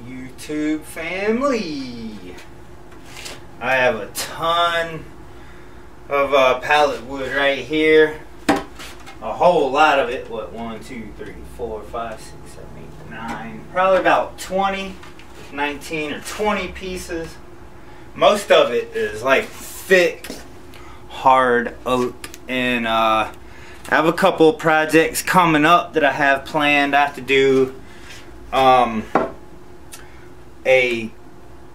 YouTube family? I have a ton of pallet wood right here. A whole lot of it. What, 1, 2, 3, 4, 5, 6, 7, 8, 9. Probably about 19 or 20 pieces. Most of it is like thick, hard oak. And I have a couple projects coming up that I have planned. I have to do a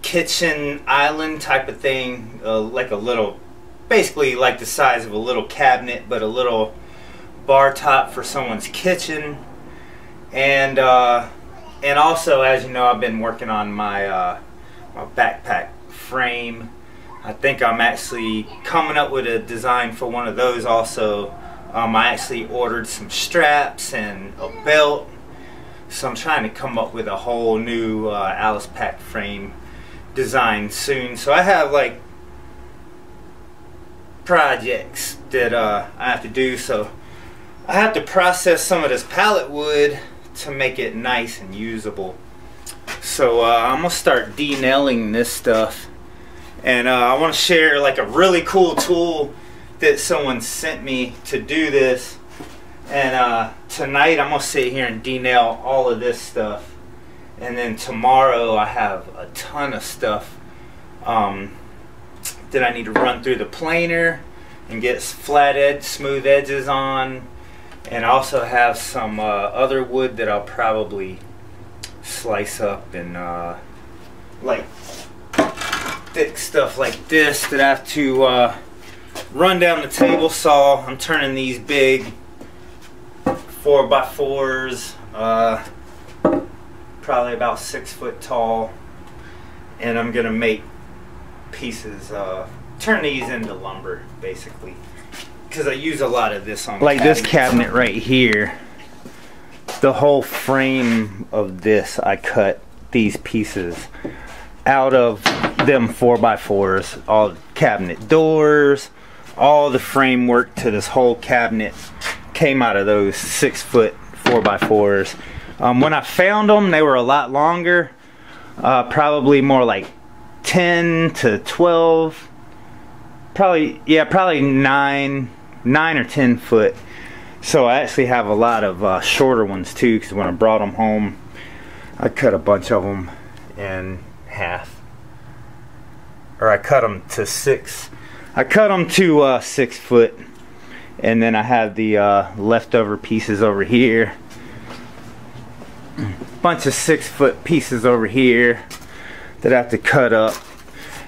kitchen island type of thing, like a little, basically like the size of a little cabinet, but a little bar top for someone's kitchen. And also, as you know, I've been working on my my backpack frame. I think I'm actually coming up with a design for one of those also. I actually ordered some straps and a belt, so I'm trying to come up with a whole new Alice pack frame design soon. So I have like projects that I have to do. So I have to process some of this pallet wood to make it nice and usable. So I'm gonna start denailing this stuff, and I want to share like a really cool tool that someone sent me to do this. And tonight I'm gonna sit here and denail all of this stuff, and then tomorrow I have a ton of stuff that I need to run through the planer and get flat edge, smooth edges on. And I also have some other wood that I'll probably slice up and like thick stuff like this that I have to run down the table saw. I'm turning these big 4x4s, probably about 6 foot tall, and I'm gonna make pieces, turn these into lumber basically, because I use a lot of this on like cabinets. This cabinet right here, the whole frame of this, I cut these pieces out of them 4x4s, all cabinet doors, all the framework to this whole cabinet came out of those 6 foot 4x4s. When I found them, they were a lot longer, probably more like 10 to 12, probably 9 or 10 foot. So I actually have a lot of shorter ones too, because when I brought them home I cut a bunch of them in half, or I cut them to 6 foot, and then I have the leftover pieces over here, bunch of 6 foot pieces over here that I have to cut up.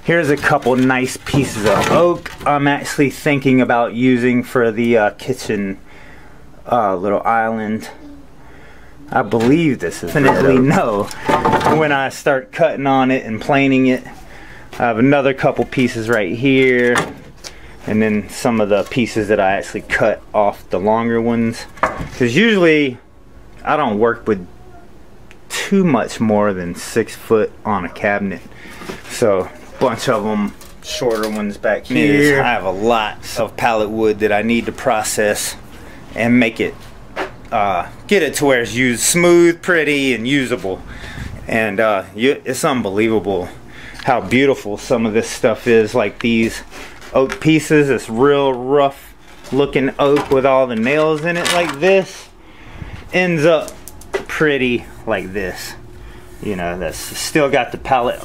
Here's a couple nice pieces of oak I'm actually thinking about using for the kitchen little island. I believe this is definitely no when I start cutting on it and planing it. I have another couple pieces right here, and then some of the pieces that I actually cut off the longer ones, because usually I don't work with too much more than 6 foot on a cabinet. So bunch of them shorter ones back here. I have a lot of pallet wood that I need to process and make it get it to where it's used smooth, pretty, and usable. And it's unbelievable how beautiful some of this stuff is. Like these oak pieces, this real rough looking oak with all the nails in it like this, ends up pretty like this. You know, that's still got the pallet,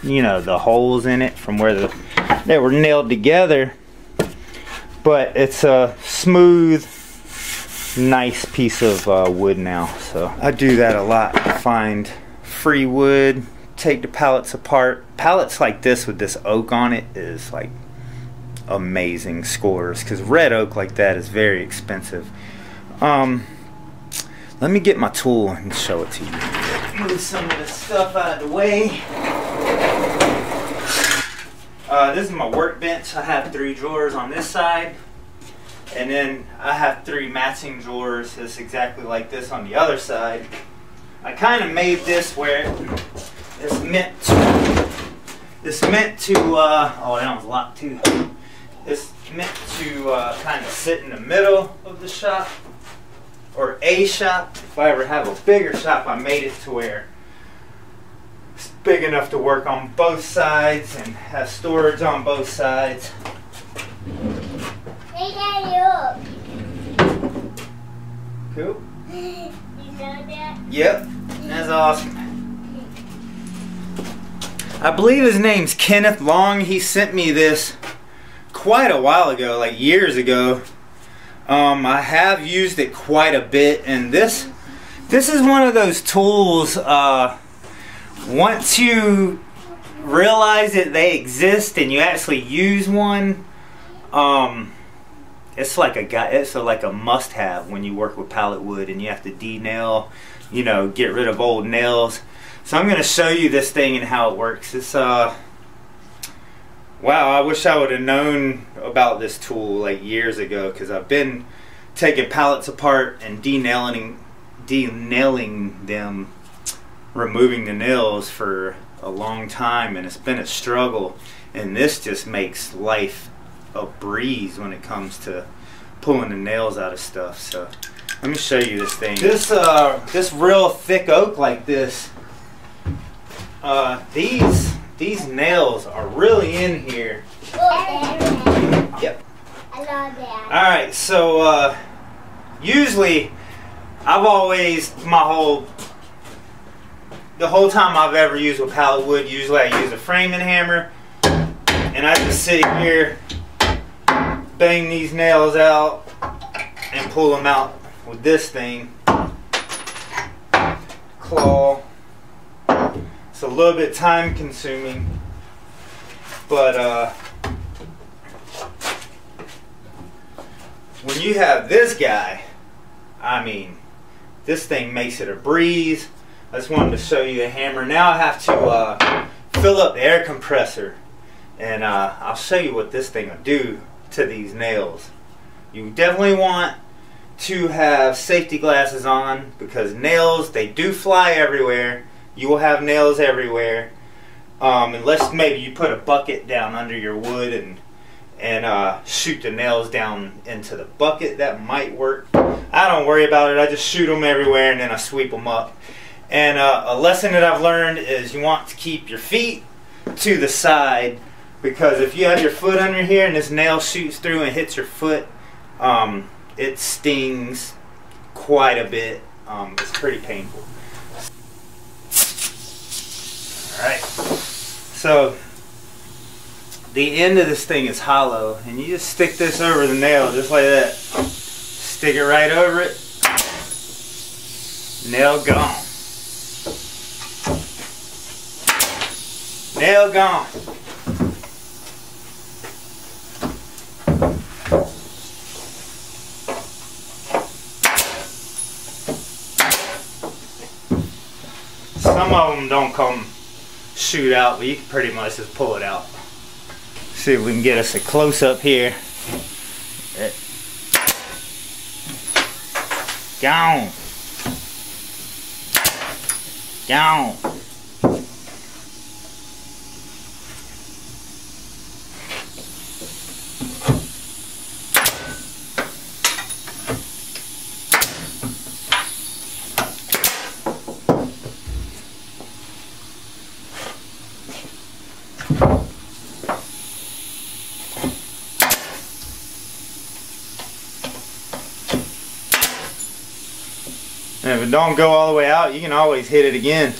you know, the holes in it from where they were nailed together, but it's a smooth, nice piece of wood now. So I do that a lot. I find free wood, take the pallets apart. Pallets like this with this oak on it is like amazing scores, because red oak like that is very expensive. Let me get my tool and show it to you. Move some of this stuff out of the way. This is my workbench. I have 3 drawers on this side, and then I have 3 matching drawers that's exactly like this on the other side. I kind of made this where it's meant to oh, that one's locked too. It's meant to kind of sit in the middle of the shop, or a shop. If I ever have a bigger shop, I made it to where big enough to work on both sides and have storage on both sides. Hey, Daddy, look. Cool. You know that? Yep, that's awesome. I believe his name's Kenneth Long. He sent me this quite a while ago, like years ago. I have used it quite a bit, and this is one of those tools, once you realize that they exist and you actually use one, it's like a must-have when you work with pallet wood and you have to de-nail, you know, get rid of old nails. So I'm going to show you this thing and how it works. It's wow, I wish I would have known about this tool like years ago, because I've been taking pallets apart and de-nailing them, removing the nails for a long time, and it's been a struggle, and this just makes life a breeze when it comes to pulling the nails out of stuff. So let me show you this thing. This real thick oak like this, these nails are really in here. Yep. I love that. Alright, so usually I've always, the whole time I've ever used with pallet wood, usually I use a framing hammer, and I just sit here, bang these nails out, and pull them out with this thing, claw. It's a little bit time consuming, but when you have this guy, I mean, this thing makes it a breeze. I just wanted to show you the hammer. Now I have to fill up the air compressor, and I'll show you what this thing will do to these nails. You definitely want to have safety glasses on, because nails, they do fly everywhere. You will have nails everywhere, unless maybe you put a bucket down under your wood and shoot the nails down into the bucket. That might work. I don't worry about it. I just shoot them everywhere and then I sweep them up. And a lesson that I've learned is you want to keep your feet to the side, because if you have your foot under here and this nail shoots through and hits your foot, it stings quite a bit. It's pretty painful. Alright, so the end of this thing is hollow, and you just stick this over the nail just like that. Stick it right over it. Nail gone. Nail gone. Some of them don't come shoot out, but you can pretty much just pull it out. See if we can get us a close-up here. Gone. Gone. And if it don't go all the way out, you can always hit it again.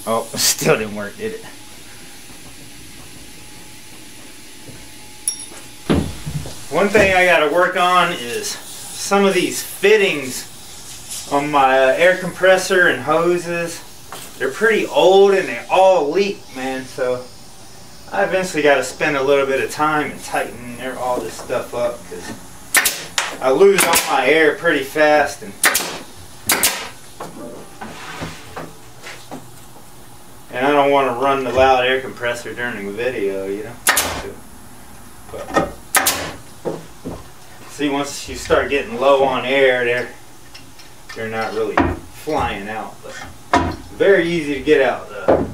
Oh, still didn't work, did it? One thing I gotta work on is some of these fittings on my air compressor and hoses. They're pretty old and they all leak, man, so I eventually gotta spend a little bit of time and tighten all this stuff up, because I lose all my air pretty fast, and I don't want to run the loud air compressor during the video, you know. But see, once you start getting low on air, they're not really flying out, but very easy to get out though.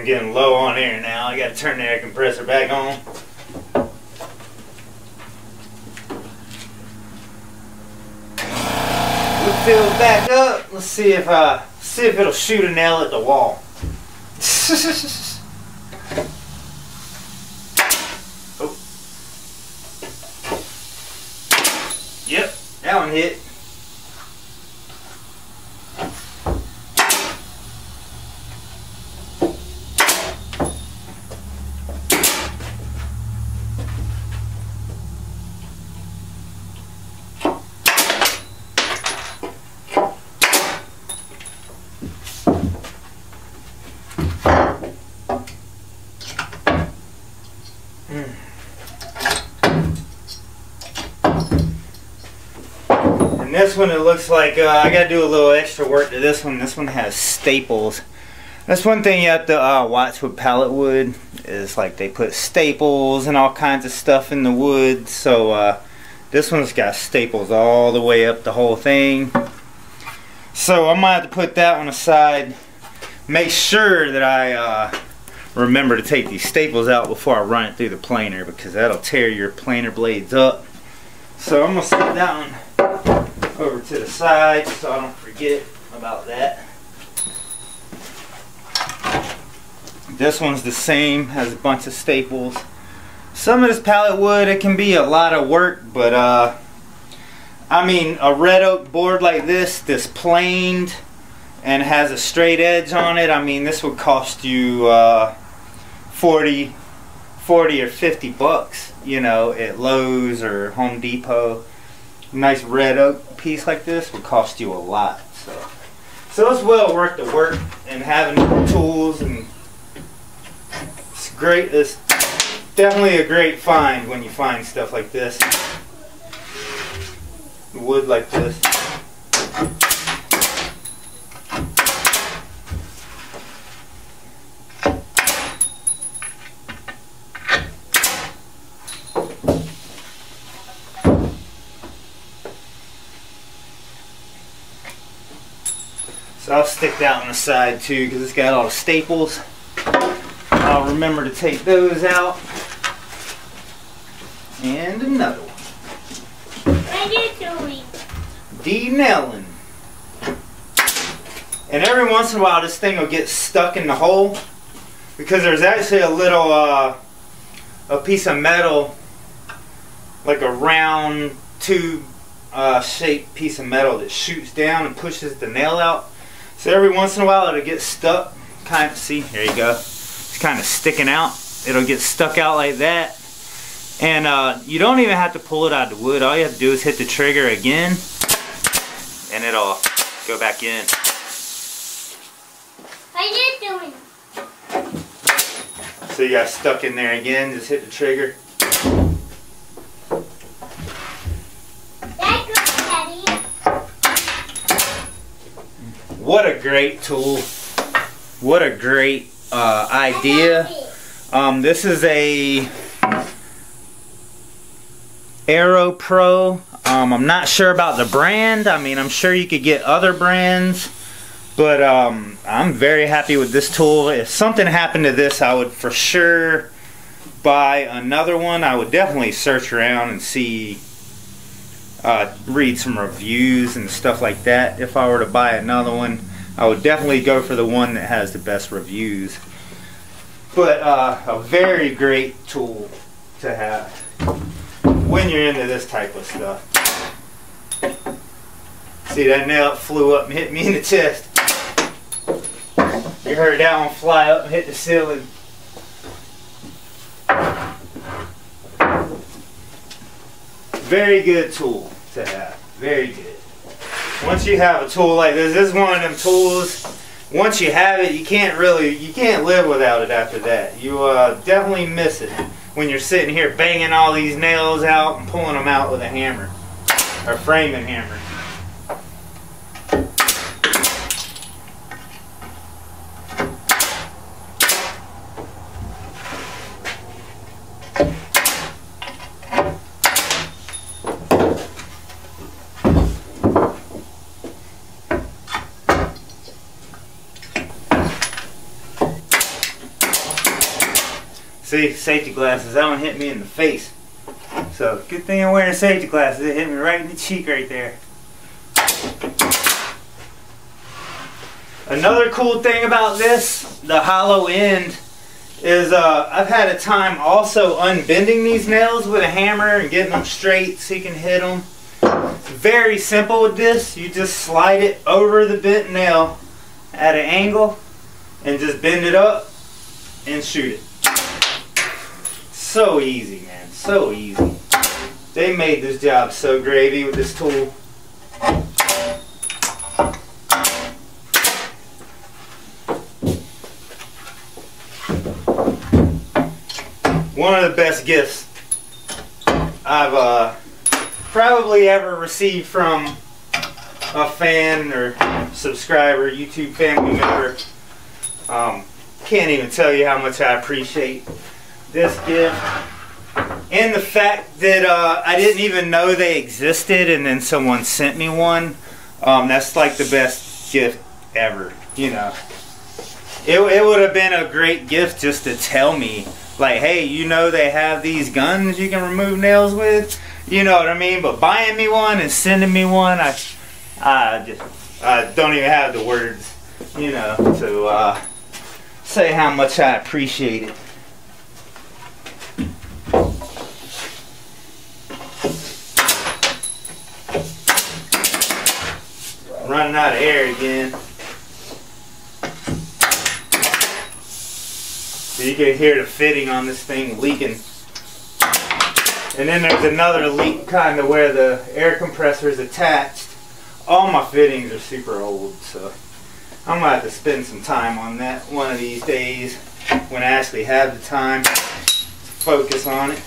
I'm getting low on air now. I gotta turn the air compressor back on. We fill it back up. Let's see if it'll shoot a nail at the wall. Oh. Yep, that one hit. And this one, it looks like I gotta do a little extra work to this one. This one has staples. That's one thing you have to watch with pallet wood, is like they put staples and all kinds of stuff in the wood. So this one's got staples all the way up the whole thing. So I'm gonna have to put that one aside. Make sure that I remember to take these staples out before I run it through the planer, because that'll tear your planer blades up. So I'm gonna set that one over to the side so I don't forget about that. This one's the same, has a bunch of staples. Some of this pallet wood, it can be a lot of work, but I mean, a red oak board like this planed and has a straight edge on it, I mean, this would cost you 40 or 50 bucks, you know, at Lowe's or Home Depot. Nice red oak piece like this would cost you a lot. So it's well worth the work, and having tools, and it's great. It's definitely a great find when you find stuff like this, wood like this. So I'll stick that on the side too, because it's got all the staples. I'll remember to take those out. And another one. What are you doing? De-nailing. And every once in a while this thing will get stuck in the hole, because there's actually a little a piece of metal, like a round tube shaped piece of metal that shoots down and pushes the nail out. So every once in a while it'll get stuck, kind of, see, there you go. It's kind of sticking out. It'll get stuck out like that. And you don't even have to pull it out of the wood. All you have to do is hit the trigger again and it'll go back in. What are you doing? So you got stuck in there again, just hit the trigger. That's good, Daddy. What a great tool. What a great idea. This is a Aero Pro. I'm not sure about the brand. I mean, I'm sure you could get other brands, but I'm very happy with this tool. If something happened to this, I would for sure buy another one. I would definitely search around and see, read some reviews and stuff like that. If I were to buy another one, I would definitely go for the one that has the best reviews. But a very great tool to have when you're into this type of stuff. See, that nail flew up and hit me in the chest. You heard that one fly up and hit the ceiling. Very good tool to have. Very good. Once you have a tool like this is one of them tools, once you have it, you can't live without it after that. You definitely miss it when you're sitting here banging all these nails out and pulling them out with a hammer, or framing hammer. See, safety glasses, that one hit me in the face. So, good thing I'm wearing safety glasses. It hit me right in the cheek right there. Another cool thing about this, the hollow end, is I've had a time also unbending these nails with a hammer and getting them straight so you can hit them. It's very simple with this. You just slide it over the bent nail at an angle and just bend it up and shoot it. So easy, man. So easy. They made this job so gravy with this tool. One of the best gifts I've probably ever received from a fan or subscriber, YouTube family member. Can't even tell you how much I appreciate this gift. And the fact that I didn't even know they existed and then someone sent me one. That's like the best gift ever, you know. It would have been a great gift just to tell me, like, hey, you know they have these guns you can remove nails with? You know what I mean? But buying me one and sending me one, I don't even have the words, you know, to say how much I appreciate it. Running out of air again. So you can hear the fitting on this thing leaking. And then there's another leak kind of where the air compressor is attached. All my fittings are super old, so I'm going to have to spend some time on that one of these days when I actually have the time to focus on it.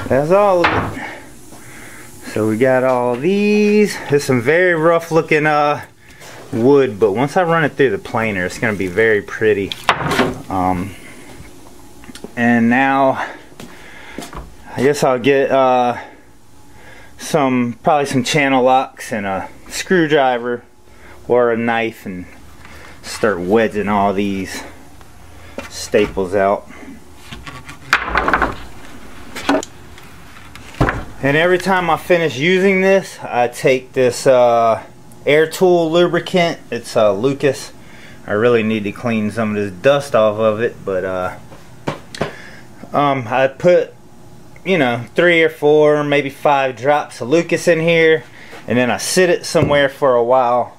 That's all of it. So we got all these. There's some very rough looking wood, but once I run it through the planer, it's going to be very pretty. And now I guess I'll get probably some channel locks and a screwdriver or a knife and start wedging all these staples out. And every time I finish using this, I take this air tool lubricant. It's Lucas. I really need to clean some of this dust off of it, but I put, you know, 3 or 4, maybe 5 drops of Lucas in here, and then I sit it somewhere for a while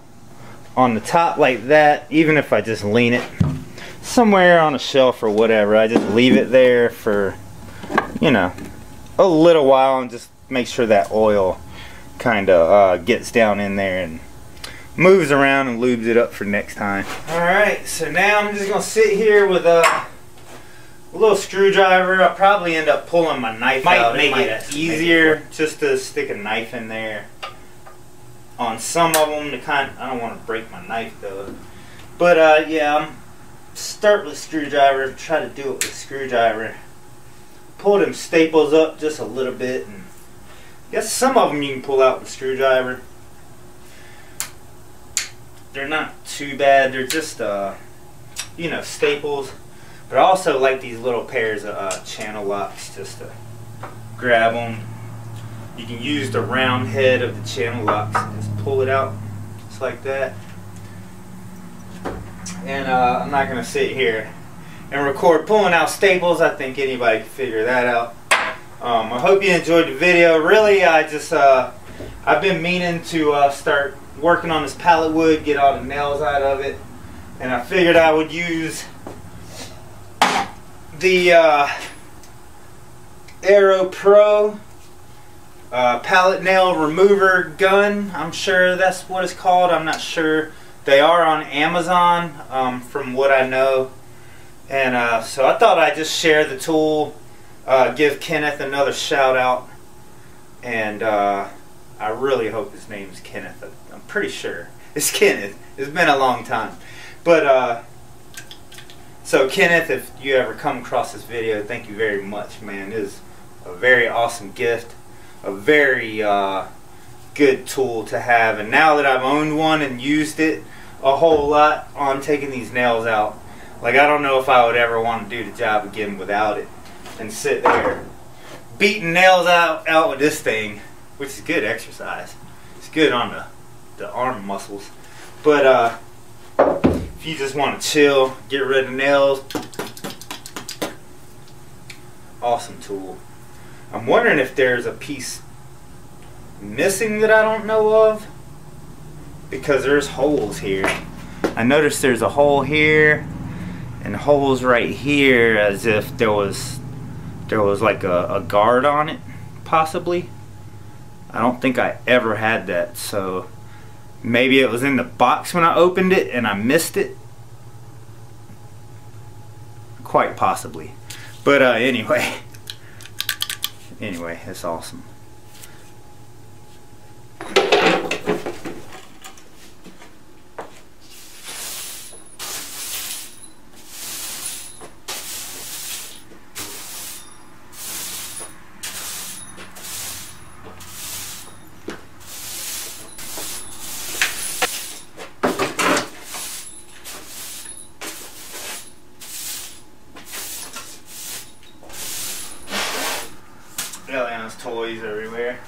on the top like that. Even if I just lean it somewhere on a shelf or whatever, I just leave it there for, you know, a little while and just make sure that oil kind of gets down in there and moves around and lubes it up for next time. Alright, so now I'm just going to sit here with a little screwdriver. I'll probably end up pulling my knife out. Make it easier just to stick a knife in there on some of them to kind of, I don't want to break my knife though. But yeah, start with screwdriver, try to do it with a screwdriver. Pull them staples up just a little bit, and I guess some of them you can pull out with a screwdriver. They're not too bad. They're just you know, staples. But I also like these little pairs of channel locks just to grab them. You can use the round head of the channel locks and just pull it out just like that. And I'm not gonna sit here and record pulling out staples. I think anybody can figure that out. I hope you enjoyed the video. Really, I've been meaning to start working on this pallet wood, get all the nails out of it, and I figured I would use the Aero Pro pallet nail remover gun. I'm sure that's what it's called. I'm not sure. They are on Amazon, from what I know. And so I thought I'd just share the tool, give Kenneth another shout out, and I really hope his name's Kenneth. I'm pretty sure it's Kenneth. It's been a long time. But so Kenneth, if you ever come across this video, thank you very much, man. It is a very awesome gift, a very good tool to have. And now that I've owned one and used it a whole lot on taking these nails out, like, I don't know if I would ever want to do the job again without it, and sit there beating nails out with this thing, which is good exercise. It's good on the arm muscles. But if you just want to chill, get rid of nails, awesome tool. I'm wondering if there's a piece missing that I don't know of, because there's holes here. I noticed there's a hole here and holes right here, as if there was like a guard on it, possibly. I don't think I ever had that, so maybe it was in the box when I opened it and I missed it. Quite possibly. But anyway, it's awesome. Eliana's toys everywhere.